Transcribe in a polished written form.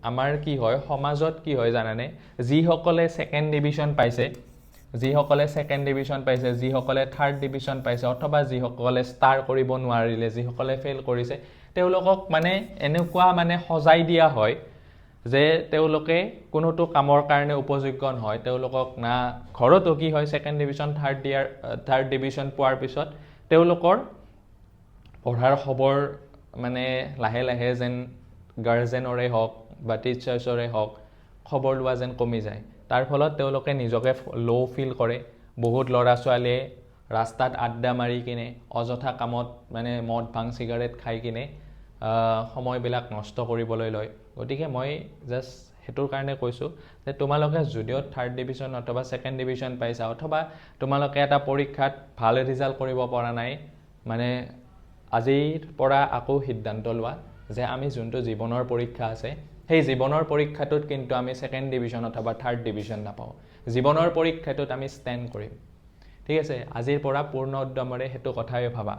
আমাৰ কি হয় সমাজত কি হয় জানানে যিসকলে সেকেন্ড ডিভিজন পাইছে যিসকলে সেকেন্ড ডিভিজন পাইছে যিসকলে থাৰ্ড ডিভিজন পাইছে অথবা যিসকলে ষ্টাৰ কৰিব নোৱাৰিলে যিসকলে ফেইল কৰিছে তেওঁলোকক মানে এনেকুৱা মানে সজাই দিয়া হয় যে তেওঁলোকে কোনোটো কামৰ কাৰণে উপযোগ্য নহয় তেওঁলোকক না ঘৰতো কি হয় সেকেন্ড ডিভিজন থাৰ্ড ডিভিজন পোৱাৰ পিছত তেওঁলোকৰ পঢ়াৰ খবৰ মানে লাহে লাহে যেন গাৰ্জেনৰে হওক বা টিচাৰ্ছৰে হওক খবৰ লোৱা যেন কমি যায় তাৰ ফলত তেওঁলোকে নিজকে লো ফিল কৰে বহুত ল'ৰা ছোৱালীয়ে ৰাস্তাত আড্ডা মাৰি কিনে অযথা কামত মানে মদ ভাং সিগাৰেট খাই কিনে সময়বিলাক নষ্ট কৰিবলৈ লয় গতিকে মই জাস্ট হেতুৰ কাৰণে কৈছো যে তোমালোকে যদিও থাৰ্ড ডিভিজন অথবা সেকেন্ড ডিভিজন পাইছা অথবা তোমালোকে এটা পৰীক্ষাত ভাল ৰিজাল্ট কৰিব পৰা নাই মানে আজিৰ পৰা আকৌ সিদ্ধান্ত লোৱা যে আমি যোনটো জীৱনৰ পৰীক্ষা আছে সেই জীৱনৰ পৰীক্ষাটোত কিন্তু আমি সেকেন্ড ডিভিজন অথবা থাৰ্ড ডিভিজন নাপাওঁ জীৱনৰ পৰীক্ষাটোত আমি ষ্টেণ্ড কৰিম ঠিক আছে আজিৰ পৰা পূৰ্ণ উদ্যমৰে হেতু কথাই ভাবা